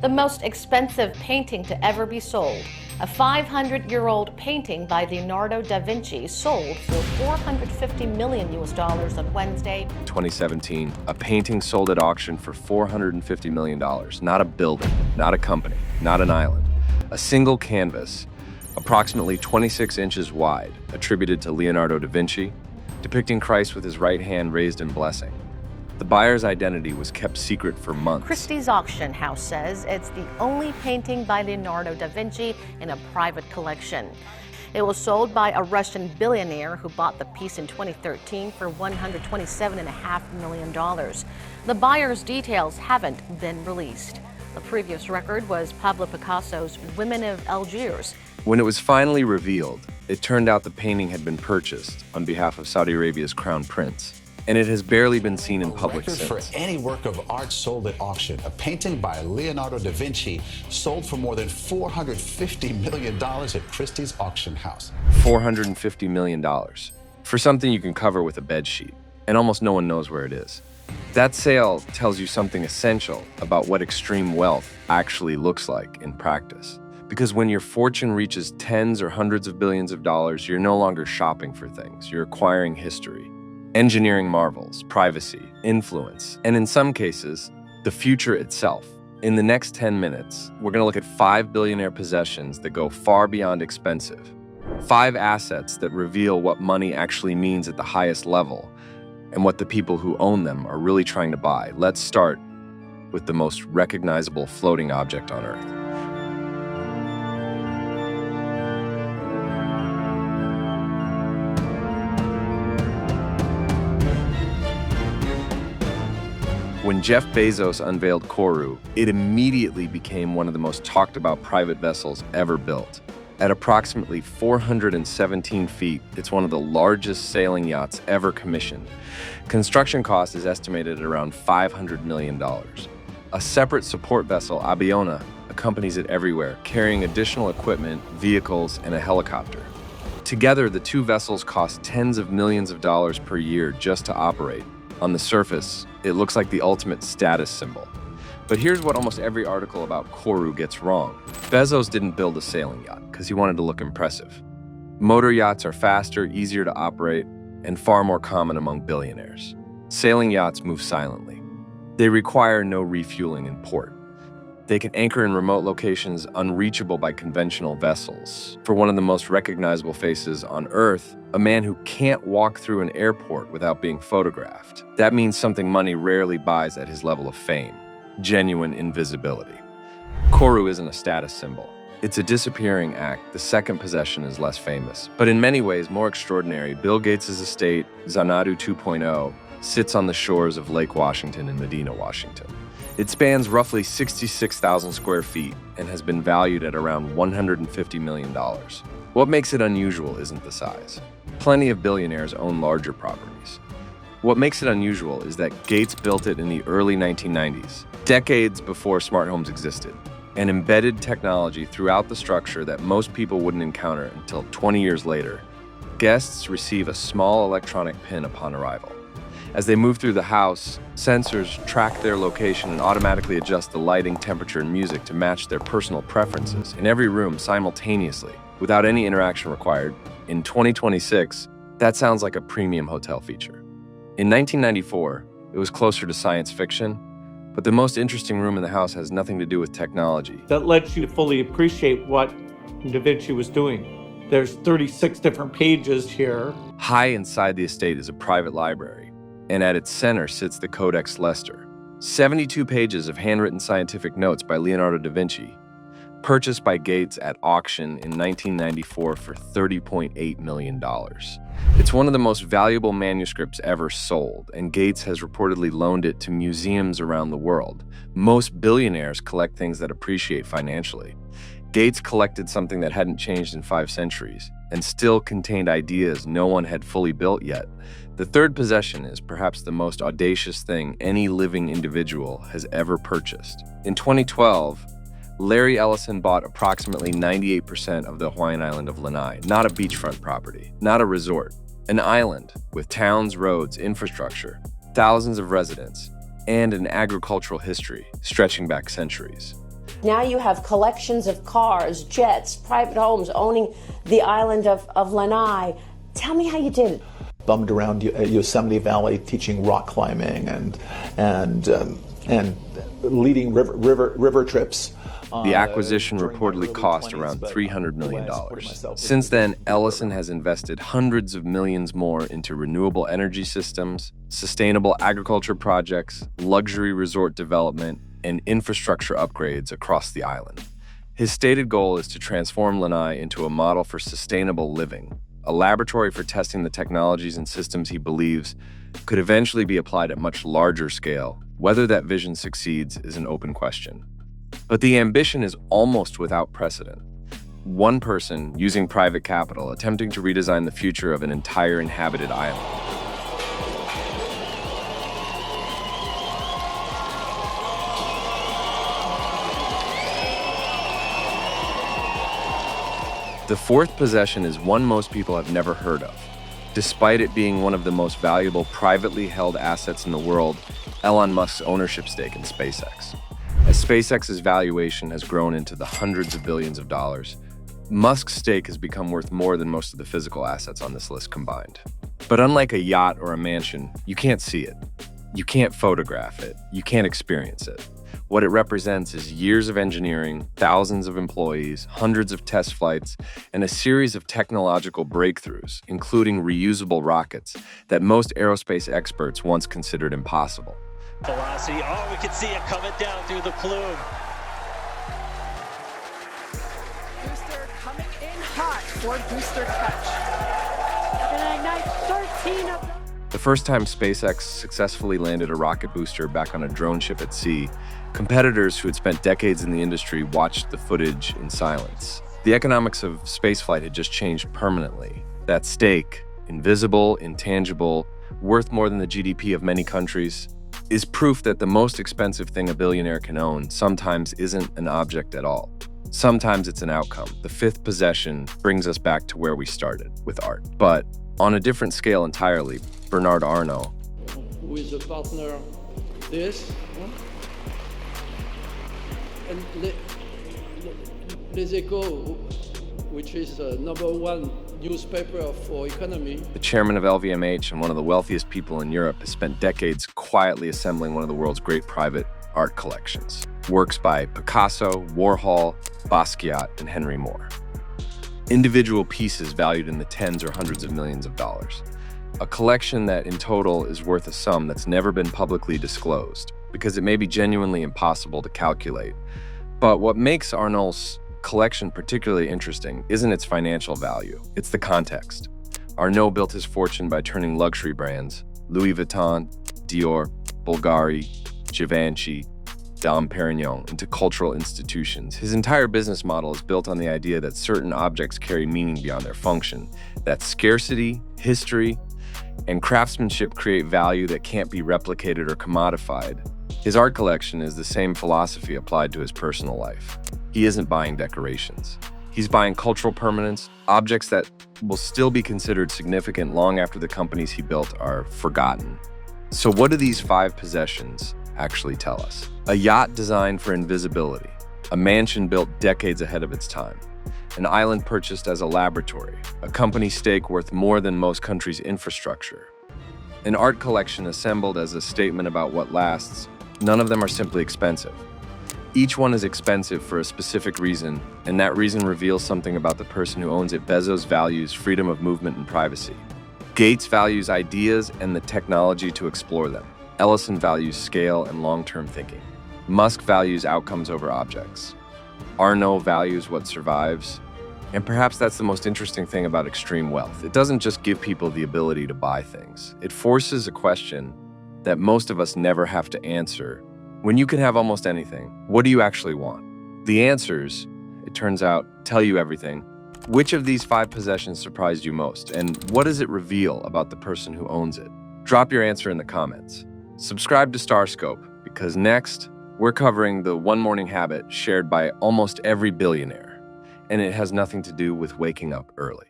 The most expensive painting to ever be sold. A 500-year-old painting by Leonardo da Vinci sold for $450 million on Wednesday. 2017, a painting sold at auction for $450 million. Not a building, not a company, not an island. A single canvas, approximately 26 inches wide, attributed to Leonardo da Vinci, depicting Christ with his right hand raised in blessing. The buyer's identity was kept secret for months. Christie's auction house says it's the only painting by Leonardo da Vinci in a private collection. It was sold by a Russian billionaire who bought the piece in 2013 for $127.5 million. The buyer's details haven't been released. The previous record was Pablo Picasso's Women of Algiers. When it was finally revealed, it turned out the painting had been purchased on behalf of Saudi Arabia's crown prince, and it has barely been seen in public since. For any work of art sold at auction, a painting by Leonardo da Vinci sold for more than $450 million at Christie's auction house. $450 million for something you can cover with a bed sheet, and almost no one knows where it is. That sale tells you something essential about what extreme wealth actually looks like in practice. Because when your fortune reaches tens or hundreds of billions of dollars, you're no longer shopping for things, you're acquiring history. Engineering marvels, privacy, influence, and in some cases, the future itself. In the next 10 minutes, we're going to look at 5 billionaire possessions that go far beyond expensive. 5 assets that reveal what money actually means at the highest level and what the people who own them are really trying to buy. Let's start with the most recognizable floating object on Earth. When Jeff Bezos unveiled Kourou, it immediately became one of the most talked about private vessels ever built. At approximately 417 feet, it's one of the largest sailing yachts ever commissioned. Construction cost is estimated at around $500 million. A separate support vessel, Abiona, accompanies it everywhere, carrying additional equipment, vehicles, and a helicopter. Together, the two vessels cost tens of millions of dollars per year just to operate. On the surface, it looks like the ultimate status symbol. But here's what almost every article about Kourou gets wrong. Bezos didn't build a sailing yacht because he wanted to look impressive. Motor yachts are faster, easier to operate, and far more common among billionaires. Sailing yachts move silently. They require no refueling in port. They can anchor in remote locations unreachable by conventional vessels. For one of the most recognizable faces on Earth, a man who can't walk through an airport without being photographed. That means something money rarely buys at his level of fame: genuine invisibility. Kourou isn't a status symbol. It's a disappearing act. The second possession is less famous, but in many ways more extraordinary. Bill Gates' estate, Xanadu 2.0, sits on the shores of Lake Washington in Medina, Washington. It spans roughly 66,000 square feet and has been valued at around $150 million. What makes it unusual isn't the size. Plenty of billionaires own larger properties. What makes it unusual is that Gates built it in the early 1990s, decades before smart homes existed, and embedded technology throughout the structure that most people wouldn't encounter until 20 years later. Guests receive a small electronic pin upon arrival. As they move through the house, sensors track their location and automatically adjust the lighting, temperature, and music to match their personal preferences in every room simultaneously, without any interaction required. In 2026, that sounds like a premium hotel feature. In 1994, it was closer to science fiction, but the most interesting room in the house has nothing to do with technology. That lets you fully appreciate what Da Vinci was doing. There's 36 different pages here. High inside the estate is a private library, and at its center sits the Codex Leicester, 72 pages of handwritten scientific notes by Leonardo da Vinci, purchased by Gates at auction in 1994 for $30.8 million. It's one of the most valuable manuscripts ever sold, and Gates has reportedly loaned it to museums around the world. Most billionaires collect things that appreciate financially. Gates collected something that hadn't changed in 5 centuries and still contained ideas no one had fully built yet. The third possession is perhaps the most audacious thing any living individual has ever purchased. In 2012, Larry Ellison bought approximately 98% of the Hawaiian island of Lanai, not a beachfront property, not a resort, an island with towns, roads, infrastructure, thousands of residents, and an agricultural history stretching back centuries. Now you have collections of cars, jets, private homes owning the island of Lanai. Tell me how you did it. Bummed around Yosemite Valley teaching rock climbing and leading river trips. The acquisition reportedly cost around $300 million. Since then, Ellison has invested hundreds of millions more into renewable energy systems, sustainable agriculture projects, luxury resort development, and infrastructure upgrades across the island. His stated goal is to transform Lanai into a model for sustainable living, a laboratory for testing the technologies and systems he believes could eventually be applied at much larger scale. Whether that vision succeeds is an open question. But the ambition is almost without precedent. One person using private capital attempting to redesign the future of an entire inhabited island. The fourth possession is one most people have never heard of. Despite it being one of the most valuable privately held assets in the world, Elon Musk's ownership stake in SpaceX. As SpaceX's valuation has grown into the hundreds of billions of dollars, Musk's stake has become worth more than most of the physical assets on this list combined. But unlike a yacht or a mansion, you can't see it. You can't photograph it. You can't experience it. What it represents is years of engineering, thousands of employees, hundreds of test flights, and a series of technological breakthroughs, including reusable rockets, that most aerospace experts once considered impossible. Velocity, we can see it coming down through the plume. Booster coming in hot for booster touch. And ignite 13 of them. The first time SpaceX successfully landed a rocket booster back on a drone ship at sea, competitors who had spent decades in the industry watched the footage in silence. The economics of spaceflight had just changed permanently. That stake, invisible, intangible, worth more than the GDP of many countries, is proof that the most expensive thing a billionaire can own sometimes isn't an object at all. Sometimes it's an outcome. The fifth possession brings us back to where we started, with art. But on a different scale entirely, Bernard Arnault, who is a partner, this, and Les Echos, which is #1 newspaper for economy. The chairman of LVMH and one of the wealthiest people in Europe, has spent decades quietly assembling one of the world's great private art collections. Works by Picasso, Warhol, Basquiat, and Henry Moore. Individual pieces valued in the tens or hundreds of millions of dollars. A collection that in total is worth a sum that's never been publicly disclosed, because it may be genuinely impossible to calculate. But what makes Arnault's collection particularly interesting isn't its financial value, it's the context. Arnault built his fortune by turning luxury brands, Louis Vuitton, Dior, Bulgari, Givenchy, Dom Perignon, into cultural institutions. His entire business model is built on the idea that certain objects carry meaning beyond their function, that scarcity, history, and craftsmanship create value that can't be replicated or commodified. His art collection is the same philosophy applied to his personal life. He isn't buying decorations. He's buying cultural permanence, objects that will still be considered significant long after the companies he built are forgotten. So what do these 5 possessions actually tell us? A yacht designed for invisibility, a mansion built decades ahead of its time, an island purchased as a laboratory, a company stake worth more than most countries' infrastructure, an art collection assembled as a statement about what lasts. None of them are simply expensive. Each one is expensive for a specific reason, and that reason reveals something about the person who owns it. Bezos values freedom of movement and privacy. Gates values ideas and the technology to explore them. Ellison values scale and long-term thinking. Musk values outcomes over objects. Arnault values what survives. And perhaps that's the most interesting thing about extreme wealth. It doesn't just give people the ability to buy things. It forces a question that most of us never have to answer. When you can have almost anything, what do you actually want? The answers, it turns out, tell you everything. Which of these 5 possessions surprised you most? And what does it reveal about the person who owns it? Drop your answer in the comments. Subscribe to Starscope, because next, we're covering the one morning habit shared by almost every billionaire. And it has nothing to do with waking up early.